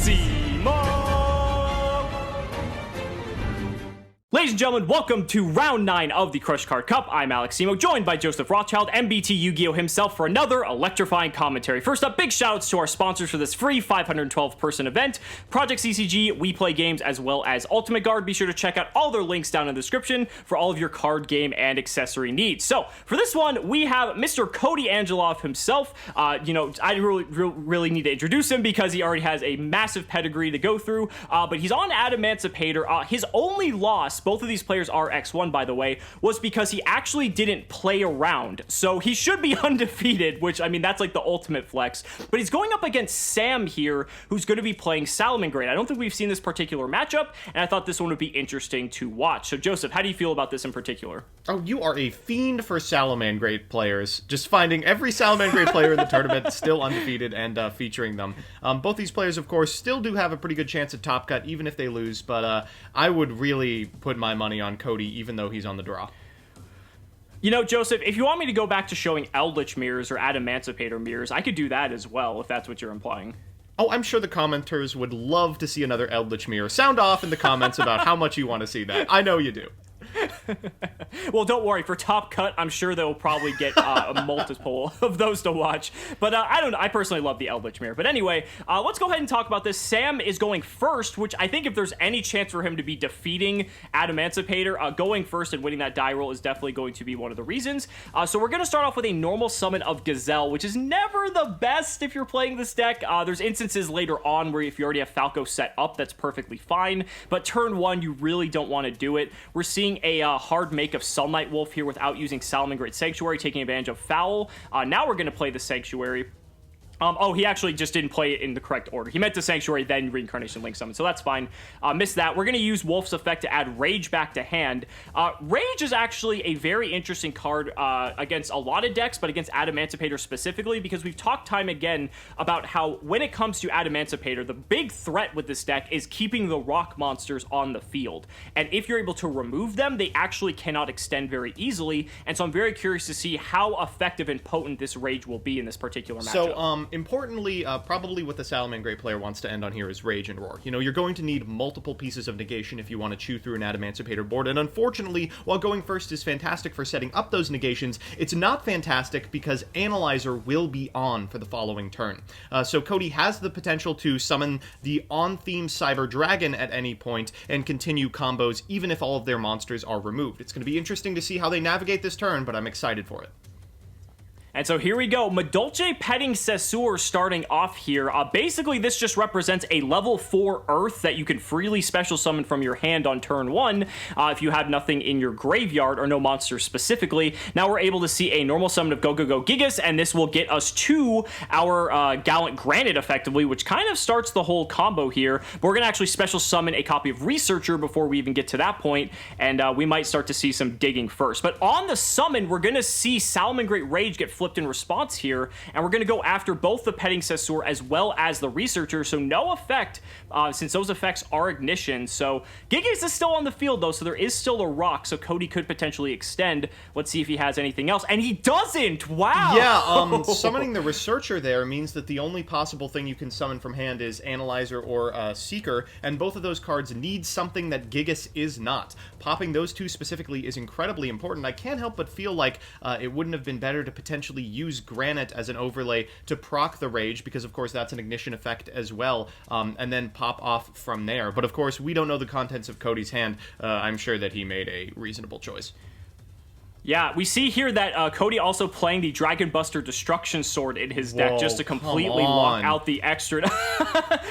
Simo! Ladies and gentlemen, welcome to round 9 of the Crush Card Cup. I'm Alex Simo, joined by Joseph Rothschild, MBT Yu-Gi-Oh! Himself, for another electrifying commentary. First up, big shoutouts to our sponsors for this free 512-person event, Project CCG, We Play Games, as well as Ultimate Guard. Be sure to check out all their links down in the description for all of your card game and accessory needs. So, for this one, we have Mr. Koty Angeloff himself. I really need to introduce him because he already has a massive pedigree to go through, but he's on Adamancipator. His only loss, both of these players are X1 by the way, was because he actually didn't play around. So he should be undefeated, which, I mean, that's like the ultimate flex. But he's going up against Sam here, who's going to be playing Salamangreat. I don't think we've seen this particular matchup, and I thought this one would be interesting to watch. So Joseph, how do you feel about this in particular? Oh, you are a fiend for Salamangreat players. Just finding every Salamangreat player in the tournament still undefeated and featuring them. Both these players, of course, still do have a pretty good chance at top cut, even if they lose, but I would really put my money on Koty, even though he's on the draw. You know, Joseph, if you want me to go back to showing Eldritch mirrors or Adamancipator mirrors, I could do that as well, if that's what you're implying. Oh, I'm sure the commenters would love to see another Eldritch mirror. Sound off in the comments about how much you want to see that. I know you do. Well, don't worry. For Top Cut, I'm sure they'll probably get a multiple of those to watch. But I don't know. I personally love the Eldritch Mirror. But anyway, let's go ahead and talk about this. Sam is going first, which I think if there's any chance for him to be defeating Adamancipator, going first and winning that die roll is definitely going to be one of the reasons. So we're going to start off with a normal summon of Gazelle, which is never the best if you're playing this deck. There's instances later on where if you already have Falco set up, that's perfectly fine. But turn 1, you really don't want to do it. We're seeing a hard make of Sunlight Wolf here without using Salamangreat Sanctuary, taking advantage of Foul. Now we're going to play the Sanctuary. Oh, he actually just didn't play it in the correct order. He meant the Sanctuary, then Reincarnation Link Summon, so that's fine. Missed that. We're going to use Wolf's Effect to add Rage back to hand. Rage is actually a very interesting card against a lot of decks, but against Adamancipator specifically, because we've talked time again about how when it comes to Adamancipator, the big threat with this deck is keeping the rock monsters on the field. And if you're able to remove them, they actually cannot extend very easily, and so I'm very curious to see how effective and potent this Rage will be in this particular matchup. So, importantly, probably what the Salamangreat player wants to end on here is Rage and Roar. You know, you're going to need multiple pieces of negation if you want to chew through an Adamancipator board, and unfortunately, while going first is fantastic for setting up those negations, it's not fantastic because Analyzer will be on for the following turn. So Koty has the potential to summon the on-theme Cyber Dragon at any point and continue combos even if all of their monsters are removed. It's going to be interesting to see how they navigate this turn, but I'm excited for it. And so here we go, Madolche Petting Sessur starting off here. Basically, this just represents a level 4 Earth that you can freely special summon from your hand on turn 1 if you have nothing in your graveyard or no monsters specifically. Now we're able to see a normal summon of Go Go Go Gigas, and this will get us to our Gallant Granite effectively, which kind of starts the whole combo here. But we're going to actually special summon a copy of Researcher before we even get to that point, and we might start to see some digging first. But on the summon, we're going to see Salamangreat Rage get flipped in response here, and we're going to go after both the Petting Sessur as well as the Researcher, so no effect since those effects are ignition. So Gigas is still on the field though, so there is still a rock, so Koty could potentially extend. Let's see if he has anything else, and he doesn't. Wow. Yeah, summoning the Researcher there means that the only possible thing you can summon from hand is Analyzer or Seeker, and both of those cards need something that Gigas is not. Popping those two specifically is incredibly important. I can't help but feel like it wouldn't have been better to potentially use Granite as an overlay to proc the Rage, because of course that's an ignition effect as well, and then pop off from there. But of course, we don't know the contents of Koty's hand. I'm sure that he made a reasonable choice. Yeah, we see here that Koty also playing the Dragon Buster Destruction Sword in his deck just to completely lock out the extra.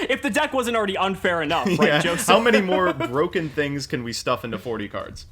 If the deck wasn't already unfair enough, right, yeah. Joseph? How many more broken things can we stuff into 40 cards?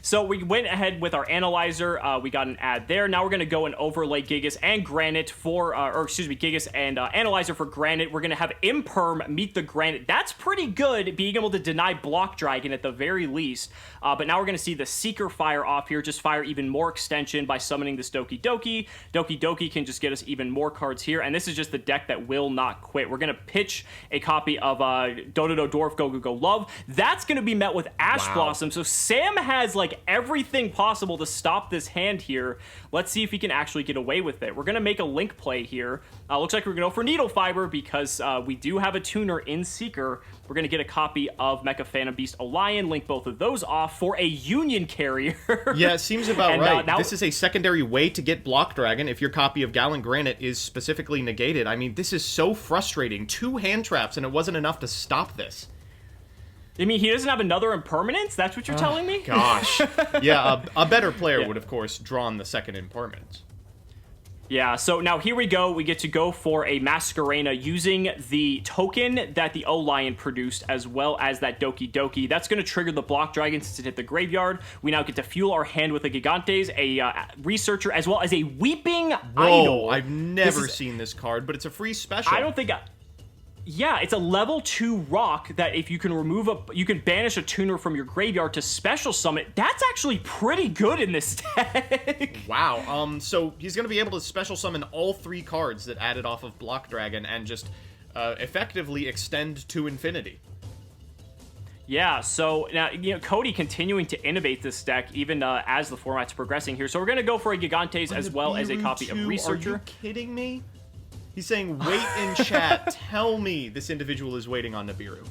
So we went ahead with our Analyzer. We got an ad there. Now we're going to go and overlay Gigas and Granite for, Gigas and Analyzer for Granite. We're going to have Imperm meet the Granite. That's pretty good, being able to deny Block Dragon at the very least. But now we're going to see the Seeker fire off here, just fire even more extension by summoning this Doki Doki. Doki Doki can just get us even more cards here, and this is just the deck that will not quit. We're going to pitch a copy of Dododo Dwarf Go Go Go Love. That's going to be met with Ash Blossom, so Sam has, like, like everything possible to stop this hand here. Let's see if he can actually get away with it. We're going to make a link play here. Looks like we're going to go for Needle Fiber because we do have a tuner in Seeker. We're going to get a copy of Mecha Phantom Beast Olion, link both of those off for a Union Carrier. Yeah, it seems about and, right. Now, this is a secondary way to get Block Dragon if your copy of Gallant Granite is specifically negated. I mean, this is so frustrating. 2 hand traps, and it wasn't enough to stop this. I mean, he doesn't have another Impermanence? That's what you're telling me? Gosh. Yeah, a better player would, of course, drawn the second Impermanence. Yeah, so now here we go. We get to go for a Masquerena using the token that the O-Lion produced, as well as that Doki Doki. That's going to trigger the Block Dragon since it hit the graveyard. We now get to fuel our hand with a Gigantes, a Researcher, as well as a Weeping Idol. I've never seen this card, but it's a free special. I don't think... Yeah, it's a level 2 rock that if you can you can banish a tuner from your graveyard to special summon. That's actually pretty good in this deck. Wow. So he's going to be able to special summon all 3 cards that added off of Block Dragon and just effectively extend to infinity. Yeah, so now, Koty continuing to innovate this deck even as the format's progressing here. So we're going to go for a Gigantes as well as a copy of Researcher. Are you kidding me? He's saying, wait in chat, tell me this individual is waiting on Nibiru.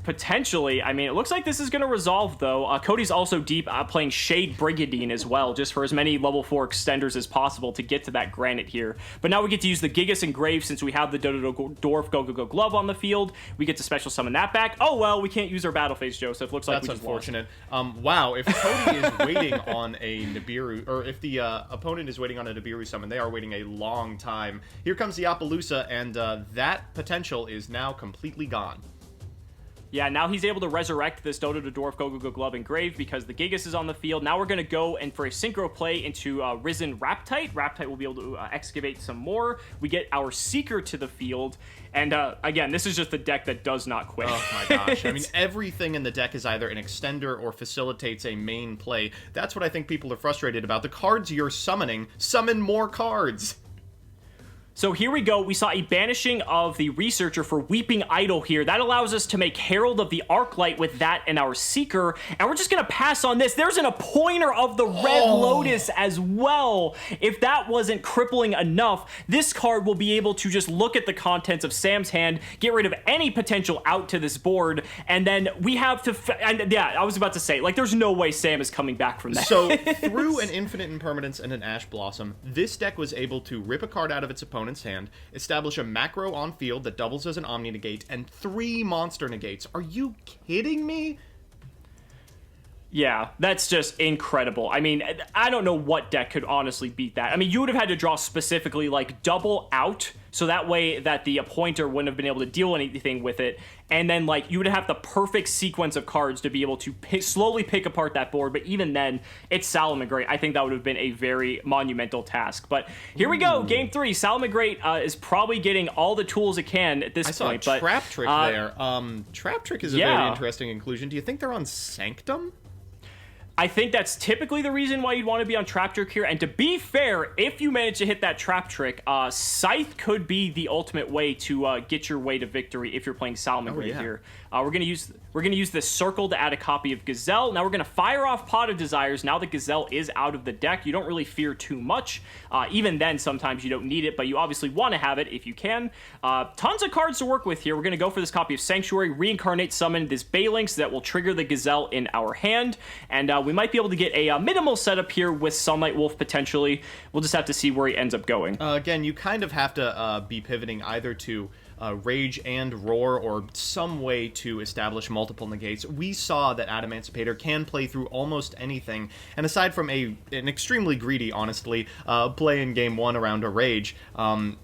Potentially. I mean, it looks like this is going to resolve, though. Koty's also deep playing Shade Brigandine as well, just for as many level 4 extenders as possible to get to that Granite here. But now we get to use the Gigas Engrave since we have the Dodo Dwarf Go-Go-Go Glove on the field. We get to special summon that back. Oh, well, we can't use our Battle Phase, Joseph. Looks like that's we just unfortunate. Wow, if Koty is waiting on a Nibiru, or if the opponent is waiting on a Nibiru summon, they are waiting a long time. Here comes the Appaloosa, and that potential is now completely gone. Yeah, now he's able to resurrect this Dodo the Dwarf Go-Go-Go Glove Engrave because the Gigas is on the field. Now we're going to go and for a synchro play into Risen Raptite. Raptite will be able to excavate some more. We get our Seeker to the field. And again, this is just a deck that does not quit. Oh my gosh. I mean, everything in the deck is either an extender or facilitates a main play. That's what I think people are frustrated about. The cards you're summoning, summon more cards. So here we go. We saw a banishing of the Researcher for Weeping Idol here. That allows us to make Herald of the Arclight with that and our Seeker. And we're just going to pass on this. There's an Appointer of the Red Lotus as well. If that wasn't crippling enough, this card will be able to just look at the contents of Sam's hand, get rid of any potential out to this board, and then we have to... and yeah, I was about to say, like, there's no way Sam is coming back from that. So, through an Infinite Impermanence and an Ash Blossom, this deck was able to rip a card out of its opponent's hand, establish a macro on field that doubles as an Omni Negate, and 3 monster negates. Are you kidding me? Yeah, that's just incredible. I mean, I don't know what deck could honestly beat that. I mean, you would have had to draw specifically, like, double out, so that way that the Appointer wouldn't have been able to deal anything with it, and then, like, you would have the perfect sequence of cards to be able to slowly pick apart that board, but even then, it's Salamangreat. I think that would have been a very monumental task. But here we go, Game 3. Salamangreat is probably getting all the tools it can at this point. I saw a Trap Trick there. Trap Trick is a very interesting inclusion. Do you think they're on Sanctum? I think that's typically the reason why you'd want to be on Trap Trick here. And to be fair, if you manage to hit that Trap Trick, Scythe could be the ultimate way to get your way to victory if you're playing Salamangreat here. We're gonna use this Circle to add a copy of Gazelle. Now we're gonna fire off Pot of Desires. Now that Gazelle is out of the deck, you don't really fear too much. Even then, sometimes you don't need it, but you obviously want to have it if you can. Tons of cards to work with here. We're gonna go for this copy of Sanctuary, Reincarnate Summon this Balinx that will trigger the Gazelle in our hand, and we might be able to get a minimal setup here with Sunlight Wolf potentially. We'll just have to see where he ends up going. Again, you kind of have to be pivoting either to Rage and Roar or some way to establish multiple negates. We saw that Adamancipator can play through almost anything, and aside from an extremely greedy, honestly, play in Game 1 around a Rage,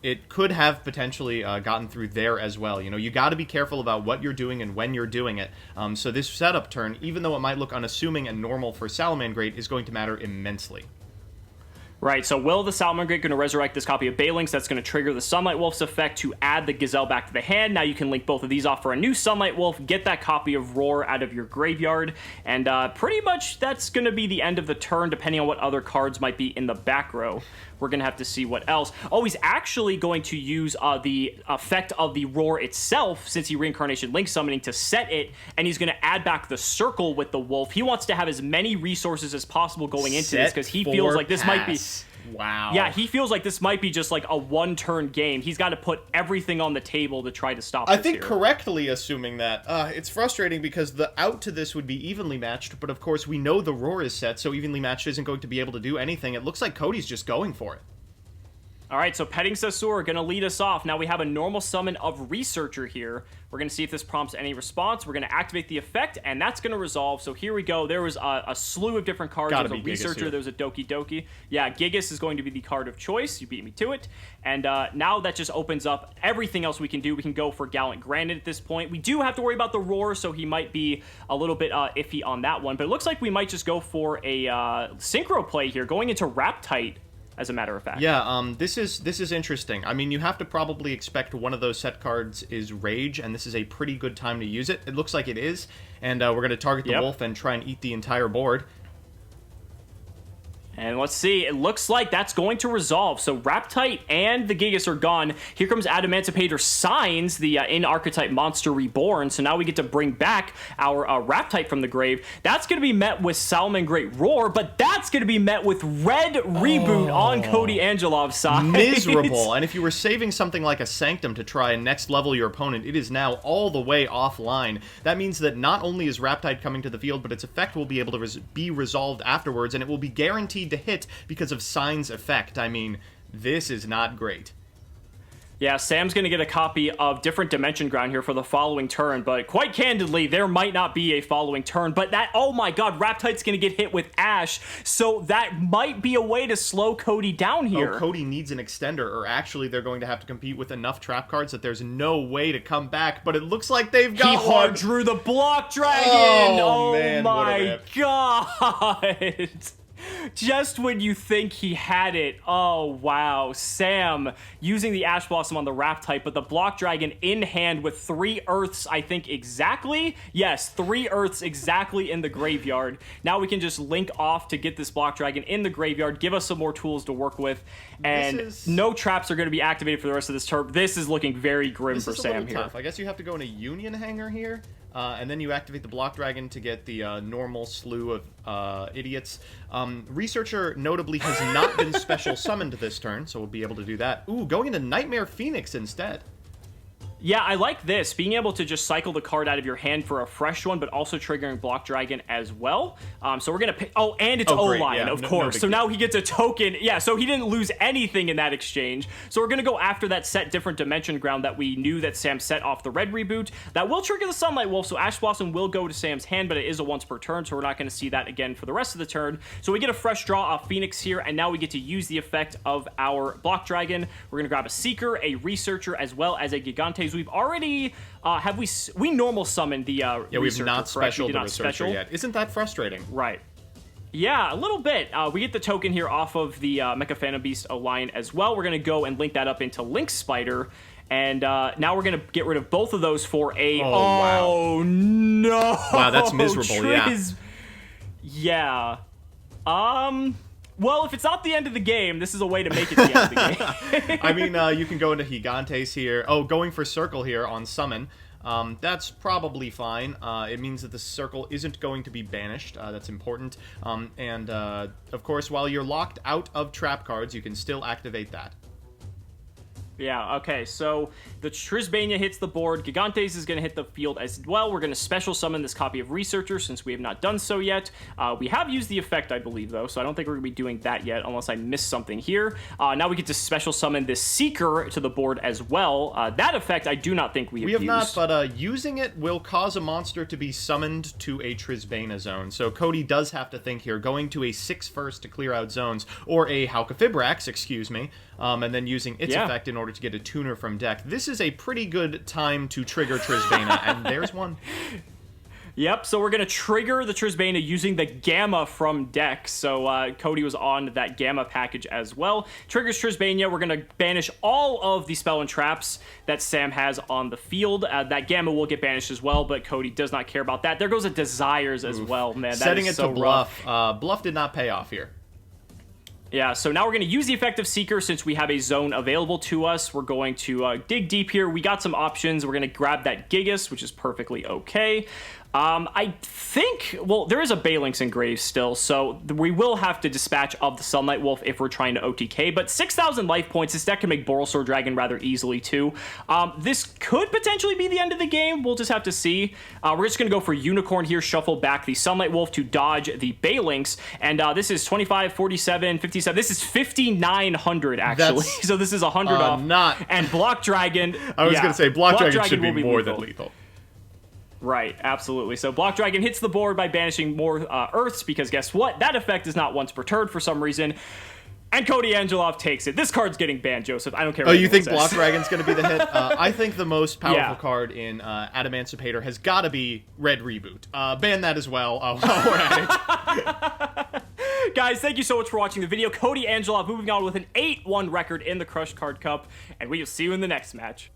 it could have potentially gotten through there as well. You know, you got to be careful about what you're doing and when you're doing it. So this setup turn, even though it might look unassuming and normal for Salamangreat, is going to matter immensely. Right, so will the Salamangreat going to resurrect this copy of Balinx? That's going to trigger the Sunlight Wolf's effect to add the Gazelle back to the hand. Now you can link both of these off for a new Sunlight Wolf, get that copy of Roar out of your graveyard, and pretty much that's going to be the end of the turn, depending on what other cards might be in the back row. we're going to have to see what else. Oh, he's actually going to use the effect of the roar itself, since he reincarnation link summoning, to set it, and he's going to add back the circle with the wolf. He wants to have as many resources as possible going into this, because he feels like this might be... Wow. Yeah, he feels like this might be just like a one-turn game. He's got to put everything on the table to try to stop this. I think here. correctly assuming that. It's frustrating because the out to this would be evenly matched, but of course we know the roar is set, so evenly matched isn't going to be able to do anything. It looks like Koty's just going for it. All right, so Petting Sasur going to lead us off. Now we have a normal summon of Researcher here. We're going to see if this prompts any response. We're going to activate the effect, and that's going to resolve. So here we go. There was a slew of different cards. There's a Researcher. There's a Doki Doki. Yeah, Gigas is going to be the card of choice. You beat me to it. And now that just opens up everything else we can do. We can go for Gallant Granite at this point. We do have to worry about the Roar, so he might be a little bit iffy on that one. But it looks like we might just go for a Synchro play here, going into Raptite, as a matter of fact. Yeah, this is interesting. I mean, you have to probably expect one of those set cards is Rage, and this is a pretty good time to use it. It looks like it is, and we're going to target the wolf and try and eat the entire board. And let's see, it looks like that's going to resolve. So Raptite and the Gigas are gone. Here comes Adamancipator Signs, the in-archetype monster reborn. So now we get to bring back our Raptite from the grave. That's going to be met with Salamangreat Roar, but that's going to be met with Red Reboot on Koty Angeloff's side. Miserable. And if you were saving something like a Sanctum to try and next level your opponent, it is now all the way offline. That means that not only is Raptite coming to the field, but its effect will be able to be resolved afterwards, and it will be guaranteed to hit because of Sign's effect. I mean, this is not great. Yeah, Sam's going to get a copy of Different Dimension Ground here for the following turn, but quite candidly, there might not be a following turn, but that, oh my god, Raptite's going to get hit with Ash, so that might be a way to slow Koty down here. Oh, Koty needs an extender, or actually they're going to have to compete with enough trap cards that there's no way to come back, but it looks like they've got He hard drew the Block Dragon! Oh man, my god! Just when you think he had it. Oh, wow. Sam using the Ash Blossom on the Raptite, but the Block Dragon in hand with 3 Earths, I think, exactly. Yes, 3 Earths exactly in the graveyard. Now we can just link off to get this Block Dragon in the graveyard, give us some more tools to work with, and no traps are going to be activated for the rest of this turn. This is looking very grim for Sam here. Tough. I guess you have to go in a Union Hanger here. And then you activate the Block Dragon to get the normal slew of idiots. Researcher, notably, has not been special summoned this turn, so we'll be able to do that. Ooh, going into Nightmare Phoenix instead. Yeah, I like this. Being able to just cycle the card out of your hand for a fresh one, but also triggering Block Dragon as well. So we're going to pick... Oh, and it's O-Line, of course. So now he gets a token. Yeah, so he didn't lose anything in that exchange. So we're going to go after that set Different Dimension Ground that we knew that Sam set off the red reboot. That will trigger the Sunlight Wolf, so Ash Blossom will go to Sam's hand, but it is a once per turn, so we're not going to see that again for the rest of the turn. So we get a fresh draw off Phoenix here, and now we get to use the effect of our Block Dragon. We're going to grab a Seeker, a Researcher, as well as a Gigantes. We've already we normal summoned the yeah, we've not special the Researcher yet. Isn't that frustrating? Right. Yeah, a little bit. We get the token here off of the Mecha Phantom Beast Alliance as well. We're going to go and link that up into Link Spider. And now we're going to get rid of both of those for a... Oh, wow. No! Wow, that's miserable, yeah. Well, if it's not the end of the game, this is a way to make it the end of the game. I mean, you can go into Gigantes here. Oh, going for Circle here on Summon. That's probably fine. It means that the circle isn't going to be banished. That's important. And of course, while you're locked out of trap cards, you can still activate that. Yeah, okay, so the Trisbania hits the board. Gigantes is going to hit the field as well. We're going to special summon this copy of Researcher since we have not done so yet. We have used the effect, I believe, though, so I don't think we're going to be doing that yet unless I missed something here. Now we get to special summon this Seeker to the board as well. That effect I do not think we have used. We have not, but using it will cause a monster to be summoned to a Trisbana zone. So Koty does have to think here, going to a 6 first to clear out zones, or a Halqifibrax, excuse me, and then using its effect in order to get a tuner from deck. This is a pretty good time to trigger Trisbana, and there's one. Yep, so we're going to trigger the Trisbana using the Gamma from deck. So Koty was on that Gamma package as well. Triggers Trisbana. We're going to banish all of the spell and traps that Sam has on the field. That Gamma will get banished as well, but Koty does not care about that. There goes a Desires as well, man. That Setting is it so to Bluff. rough. Bluff did not pay off here. Yeah, so now we're going to use the effect of Seeker since we have a zone available to us. We're going to dig deep here. We got some options. We're going to grab that Gigas, which is perfectly okay. I think, well, there is a Balings in Graves still, so we will have to dispatch of the Sunlight Wolf if we're trying to OTK, but 6,000 life points, this deck can make Borrelsword Dragon rather easily too. This could potentially be the end of the game, we'll just have to see. We're just going to go for Unicorn here, shuffle back the Sunlight Wolf to dodge the Balings, and this is 25, 47, 57, this is 5,900 actually, so this is 100 off. And Block Dragon, I was going to say, Block Dragon should be more lethal. than lethal. Right, absolutely. So Block Dragon hits the board by banishing more Earths, because guess what? That effect is not once per turn for some reason. And Koty Angeloff takes it. This card's getting banned, Joseph. I don't care what you think says. Block Dragon's going to be the hit? I think the most powerful card in Adamancipator has got to be Red Reboot. Ban that as well while we're at it. Guys, thank you so much for watching the video. Koty Angeloff moving on with an 8-1 record in the Crush Card Cup, and we will see you in the next match.